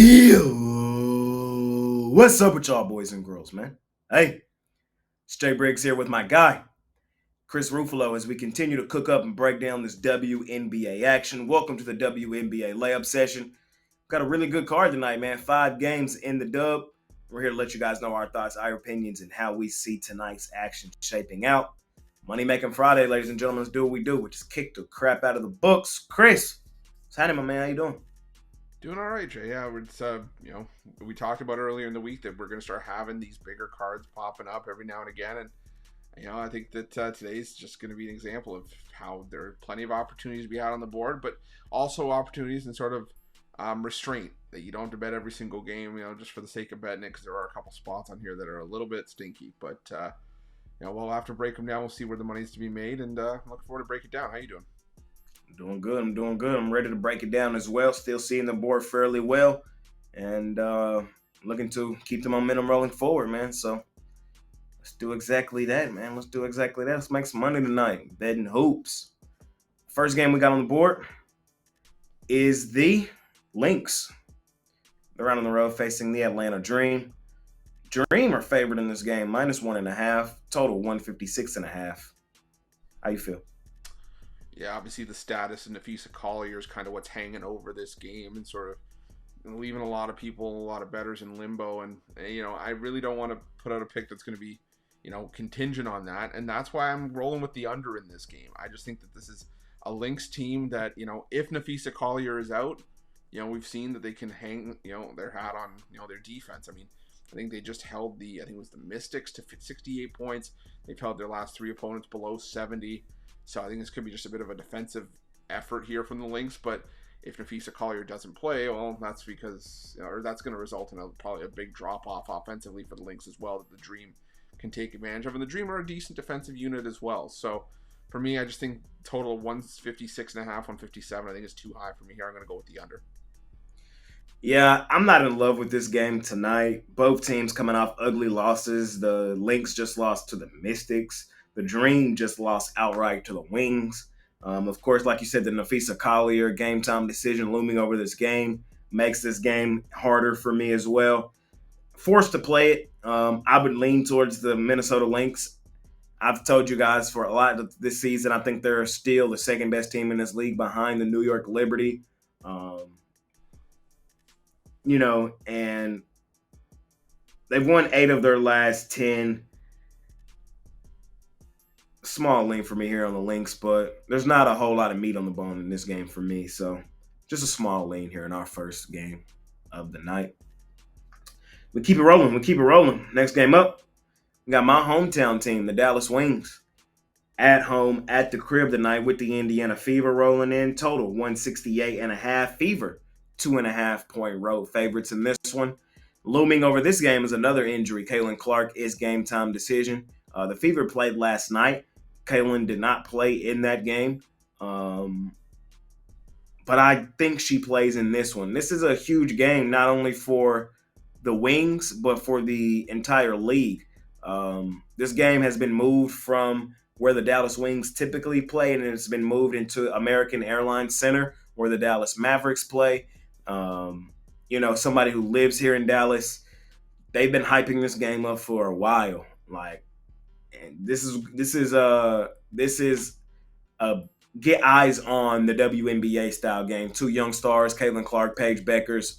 Yo, what's up with y'all boys and girls, man? Hey, it's Jay Briggs here with my guy, Chris Ruffolo, as we continue to cook up and break down this WNBA action. Welcome to the WNBA Layup session. Got a really good card tonight, man. 5 games in the dub. We're here to let you guys know our thoughts, our opinions, and how we see tonight's action shaping out. Money Making Friday, ladies and gentlemen. Let's do what we do. We just kick the crap out of the books. Chris, what's happening, my man? How you doing? Doing all right, Jay. Yeah, it's we talked about earlier in the week that we're going to start having these bigger cards popping up every now and again, and I think that today's just going to be an example of how there are plenty of opportunities to be had on the board, but also opportunities and sort of restraint that you don't have to bet every single game, just for the sake of betting it, because there are a couple spots on here that are a little bit stinky, but we'll have to break them down. We'll see where the money's to be made, and I'm looking forward to break it down. How you doing? I'm doing good. I'm doing good. I'm ready to break it down as well. Still seeing the board fairly well, and looking to keep the momentum rolling forward, man. So let's do exactly that, man. Let's do exactly that. Let's make some money tonight. Betting hoops. First game we got on the board is the Lynx. They're out on the road facing the Atlanta Dream. Dream are favored in this game, -1.5. Total 156.5. How you feel? Yeah, obviously the status of Nafisa Collier is kind of what's hanging over this game and sort of leaving a lot of people, a lot of bettors in limbo. And, I really don't want to put out a pick that's going to be, contingent on that. And that's why I'm rolling with the under in this game. I just think that this is a Lynx team that, if Nafisa Collier is out, we've seen that they can hang, their hat on, their defense. I mean, I think they just held I think it was the Mystics to 68 points. They've held their last 3 opponents below 70. So I think this could be just a bit of a defensive effort here from the Lynx. But if Nafisa Collier doesn't play, well, that's because, or that's going to result in probably a big drop-off offensively for the Lynx as well that the Dream can take advantage of. And the Dream are a decent defensive unit as well. So for me, I just think total 156.5, 157, I think is too high for me here. I'm going to go with the under. Yeah, I'm not in love with this game tonight. Both teams coming off ugly losses. The Lynx just lost to the Mystics. The Dream just lost outright to the Wings. Of course, like you said, the Nafisa Collier game time decision looming over this game makes this game harder for me as well. Forced to play it, I would lean towards the Minnesota Lynx. I've told you guys for a lot of this season, I think they're still the second best team in this league behind the New York Liberty. And they've won 8 of their last 10. Small lean for me here on the Lynx, but there's not a whole lot of meat on the bone in this game for me. So just a small lean here in our first game of the night. We keep it rolling. We keep it rolling. Next game up, we got my hometown team, the Dallas Wings, at home at the crib tonight with the Indiana Fever rolling in. Total 168.5. Fever 2.5-point road favorites in this one. Looming over this game is another injury. Caitlin Clark is game time decision. The Fever played last night. Caitlin did not play in that game. But I think she plays in this one. This is a huge game, not only for the Wings, but for the entire league. This game has been moved from where the Dallas Wings typically play, and it's been moved into American Airlines Center, where the Dallas Mavericks play. Somebody who lives here in Dallas, they've been hyping this game up for a while. And this is a get eyes on the WNBA style game. 2 young stars, Caitlin Clark, Paige Beckers.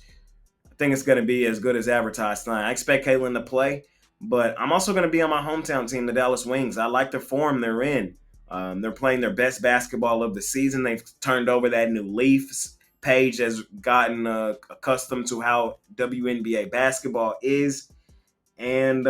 I think it's going to be as good as advertised tonight. I expect Caitlin to play, but I'm also going to be on my hometown team, the Dallas Wings. I like the form they're in. They're playing their best basketball of the season. They've turned over that new leaf. Paige has gotten accustomed to how WNBA basketball is. And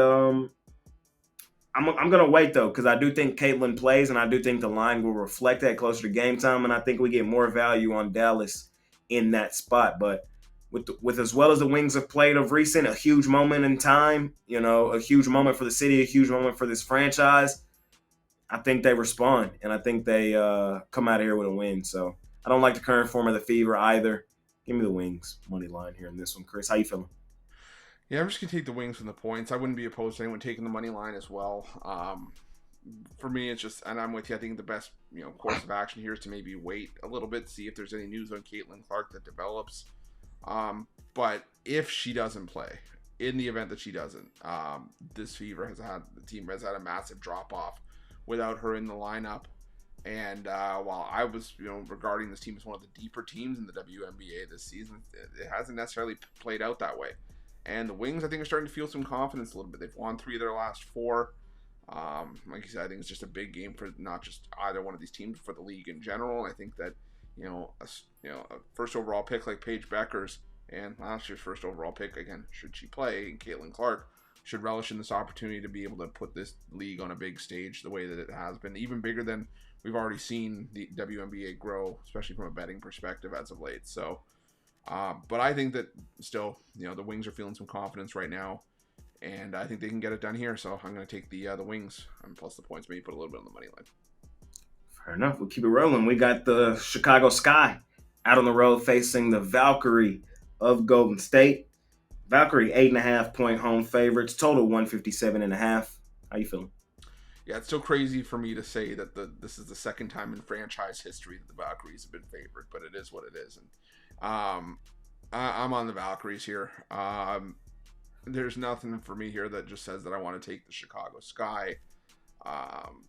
I'm going to wait, though, because I do think Caitlin plays, and I do think the line will reflect that closer to game time, and I think we get more value on Dallas in that spot. But with as well as the Wings have played of recent, a huge moment in time, a huge moment for the city, a huge moment for this franchise, I think they respond, and I think they come out of here with a win. So I don't like the current form of the Fever either. Give me the Wings money line here in this one. Chris, how you feeling? Yeah, I'm just going to take the Wings from the points. I wouldn't be opposed to anyone taking the money line as well. For me, it's just, and I'm with you, I think the best course of action here is to maybe wait a little bit, see if there's any news on Caitlin Clark that develops. But if she doesn't play, in the event that she doesn't, this the team has had a massive drop off without her in the lineup. And while I was, regarding this team as one of the deeper teams in the WNBA this season, it hasn't necessarily played out that way. And the Wings, I think, are starting to feel some confidence a little bit. They've won 3 of their last 4. Like you said, I think it's just a big game for not just either one of these teams, but for the league in general. And I think that a first overall pick like Paige Beckers and last year's first overall pick, again, should she play, and Caitlin Clark should relish in this opportunity to be able to put this league on a big stage the way that it has been, even bigger than we've already seen the WNBA grow, especially from a betting perspective as of late. So, but I think that still, the Wings are feeling some confidence right now, and I think they can get it done here. So I'm going to take the Wings, and plus the points, maybe put a little bit on the money line. Fair enough. We'll keep it rolling. We got the Chicago Sky out on the road facing the Valkyrie of Golden State. Valkyrie 8.5-point home favorites, total 157.5. How you feeling? Yeah, it's still crazy for me to say that this is the second time in franchise history that the Valkyries have been favored, but it is what it is. And I'm on the Valkyries here. There's nothing for me here that just says that I want to take the Chicago Sky.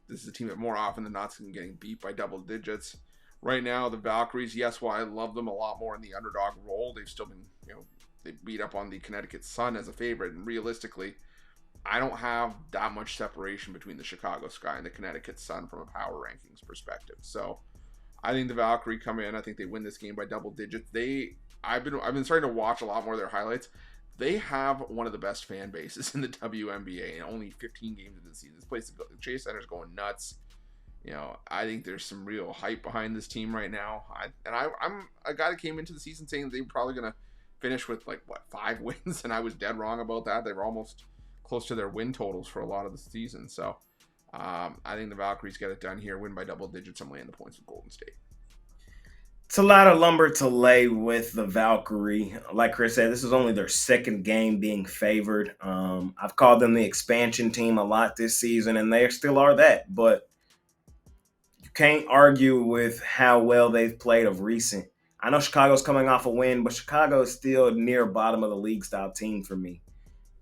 This is a team that more often than not is getting beat by double digits. Right now, the Valkyries, yes, while I love them a lot more in the underdog role, they've still been, they beat up on the Connecticut Sun as a favorite. And realistically, I don't have that much separation between the Chicago Sky and the Connecticut Sun from a power rankings perspective. So I think the Valkyrie come in. I think they win this game by double digits. I've been starting to watch a lot more of their highlights. They have one of the best fan bases in the WNBA, and only 15 games into the season. This place, the Chase Center's going nuts. I think there's some real hype behind this team right now. I'm a guy that came into the season saying they were probably going to finish with 5 wins, and I was dead wrong about that. They were almost close to their win totals for a lot of the season. So I think the Valkyries get it done here, win by double digits. I'm laying the points with Golden State. It's a lot of lumber to lay with the Valkyrie. Like Chris said, this is only their second game being favored. I've called them the expansion team a lot this season, and they still are that. But you can't argue with how well they've played of recent. I know Chicago's coming off a win, but Chicago is still near bottom of the league style team for me.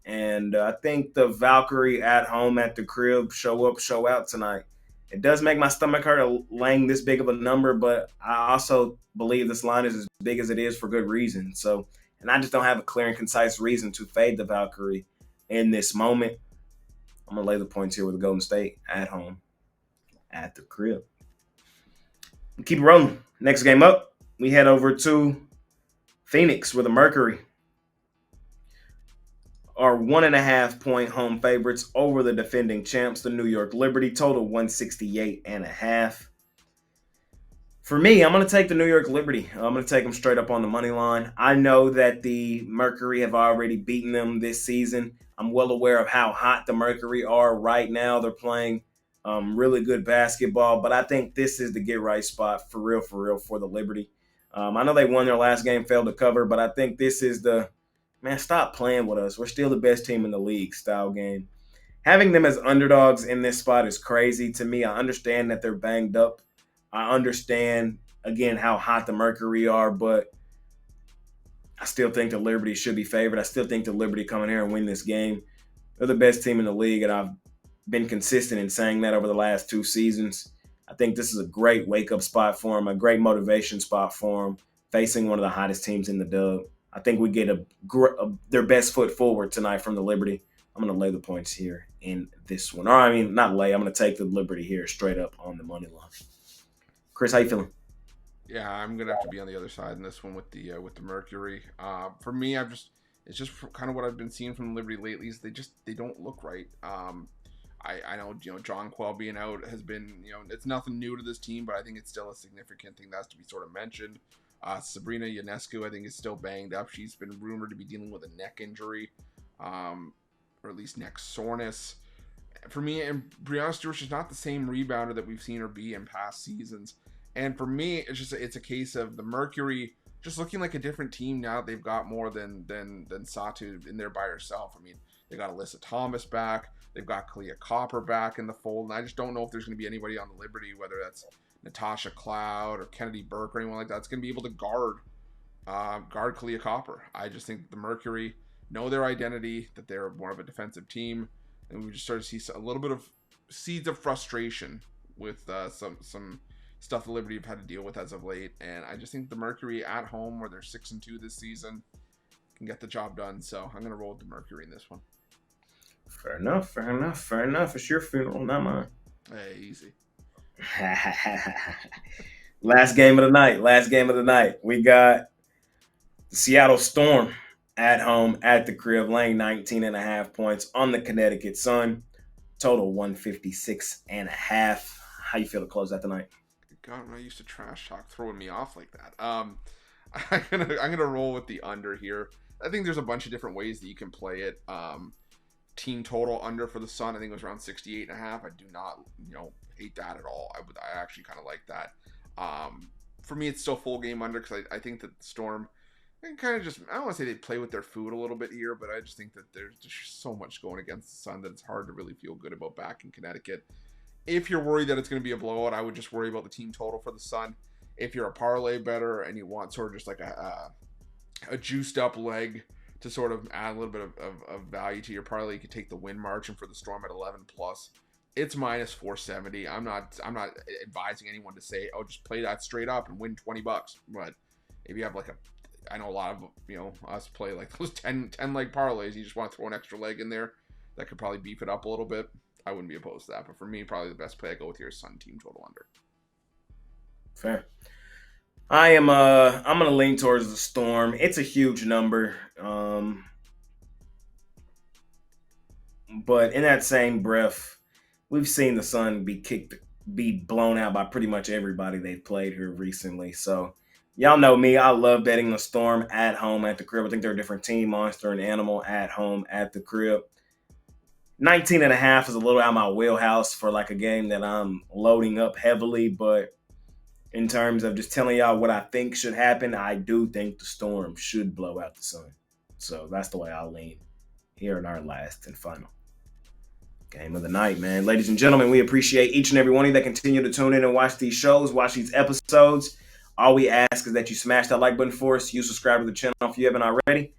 And I think the Valkyrie at home at the crib show up, show out tonight. It does make my stomach hurt laying this big of a number, but I also believe this line is as big as it is for good reason. So, and I just don't have a clear and concise reason to fade the Valkyrie in this moment. I'm going to lay the points here with the Golden State at home at the crib. Keep it rolling. Next game up, we head over to Phoenix with the Mercury are 1.5-point home favorites over the defending champs, the New York Liberty, total 168.5. For me, I'm going to take the New York Liberty. I'm going to take them straight up on the money line. I know that the Mercury have already beaten them this season. I'm well aware of how hot the Mercury are right now. They're playing really good basketball, but I think this is the get-right spot for real for the Liberty. I know they won their last game, failed to cover, but I think this is the man, stop playing with us. We're still the best team in the league style game. Having them as underdogs in this spot is crazy to me. I understand that they're banged up. I understand, again, how hot the Mercury are, but I still think the Liberty should be favored. I still think the Liberty come in here and win this game. They're the best team in the league, and I've been consistent in saying that over the last 2 seasons. I think this is a great wake-up spot for them, a great motivation spot for them, facing one of the hottest teams in the dub. I think we get their best foot forward tonight from the Liberty. I'm going to lay the points here in this one. Or, I mean, not lay. I'm going to take the Liberty here straight up on the money line. Chris, how you feeling? Yeah, I'm going to have to be on the other side in this one with the Mercury. For me, it's just kind of what I've been seeing from the Liberty lately is they don't look right. I know, John Quell being out has been, it's nothing new to this team, but I think it's still a significant thing that has to be sort of mentioned. Sabrina Ionescu, I think, is still banged up. She's been rumored to be dealing with a neck injury, or at least neck soreness. For me, and Brianna Stewart's just not the same rebounder that we've seen her be in past seasons. And for me, it's a case of the Mercury just looking like a different team now. They've got more than Satu in there by herself. I mean, they got Alyssa Thomas back. They've got Kalia Copper back in the fold. And I just don't know if there's going to be anybody on the Liberty, whether that's Natasha Cloud or Kennedy Burke or anyone like that, it's going to be able to guard guard Kalia Copper. I just think the Mercury know their identity, that they're more of a defensive team, and we just started to see a little bit of seeds of frustration with some stuff the Liberty have had to deal with as of late. And I just think the Mercury at home, where they're 6-2 this season, can get the job done. So I'm going to roll with the Mercury in this one. Fair enough. It's your funeral, not mine. Hey, easy. Last game of the night. We got the Seattle Storm at home at the crib, laying 19.5 points on the Connecticut Sun. Total 156.5. How you feel to close out the night? God, when I used to trash talk throwing me off like that. I'm gonna roll with the under here. I think there's a bunch of different ways that you can play it. Team total under for the Sun, I think it was around 68.5. I do not, hate that at all. I actually kind of like that. For me, it's still full game under because I think that the Storm kind of just, I don't want to say they play with their food a little bit here, but I just think that there's just so much going against the Sun that it's hard to really feel good about back in Connecticut. If you're worried that it's going to be a blowout, I would just worry about the team total for the Sun. If you're a parlay bettor and you want sort of just like a juiced up leg to sort of add a little bit of value to your parlay, you could take the win margin for the Storm at 11 plus. It's minus 470. I'm not advising anyone to say, oh, just play that straight up and win $20. But if you have I know a lot of us play like those 10 leg parlays. You just want to throw an extra leg in there that could probably beef it up a little bit. I wouldn't be opposed to that. But for me, probably the best play I go with here is Sun team total under. Fair. I'm gonna lean towards the Storm. It's a huge number. But in that same breath, we've seen the Sun be blown out by pretty much everybody they've played here recently. So y'all know me. I love betting the Storm at home at the crib. I think they're a different team, monster and animal at home at the crib. 19.5 is a little out of my wheelhouse for like a game that I'm loading up heavily, but in terms of just telling y'all what I think should happen, I do think the Storm should blow out the Sun. So that's the way I'll lean here in our last and final game of the night, man. Ladies and gentlemen, we appreciate each and every one of you that continue to tune in and watch these shows, watch these episodes. All we ask is that you smash that like button for us. You subscribe to the channel if you haven't already.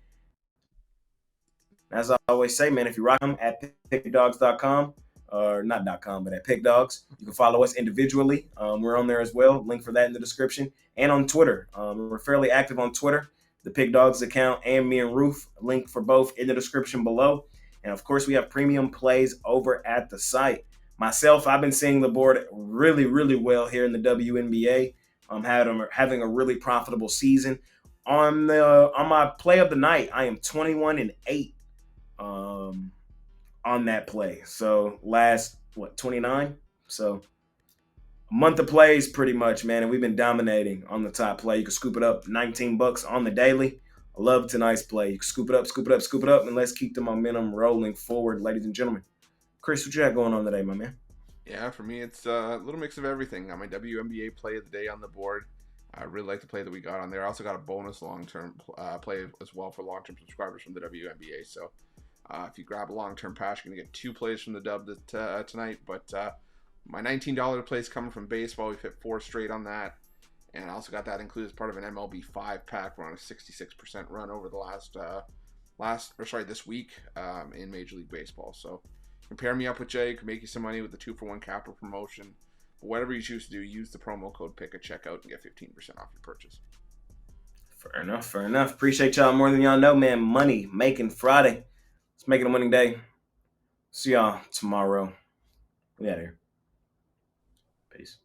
As I always say, man, if you rock them at pickdawgz.com, or not .com, but at Pickdawgz, you can follow us individually. We're on there as well. Link for that in the description. And on Twitter. We're fairly active on Twitter. The Pickdawgz account and me and Roof. Link for both in the description below. And, of course, we have premium plays over at the site. Myself, I've been seeing the board really, really well here in the WNBA. I'm having a really profitable season. On my play of the night, I am 21-8. On that play. So last 29? So a month of plays pretty much, man, and we've been dominating on the top play. You can scoop it up $19 on the daily. I love tonight's play. You can scoop it up, and let's keep the momentum rolling forward, ladies and gentlemen. Chris, what you got going on today, my man? Yeah, for me, it's a little mix of everything. Got my WNBA play of the day on the board. I really like the play that we got on there. I also got a bonus long-term play as well for long-term subscribers from the WNBA. So if you grab a long-term pass, you're going to get 2 plays from the dub tonight. But my $19 play is coming from baseball. We've hit 4 straight on that. And I also got that included as part of an MLB 5-pack. We're on a 66% run over the this week in Major League Baseball. So compare me up with Jay. Can make you some money with the 2-for-1 capper promotion. But whatever you choose to do, use the promo code PICK at checkout and get 15% off your purchase. Fair enough. Appreciate y'all more than y'all know, man. Money making Friday. Let's make it a winning day. See y'all tomorrow. We out here. Peace.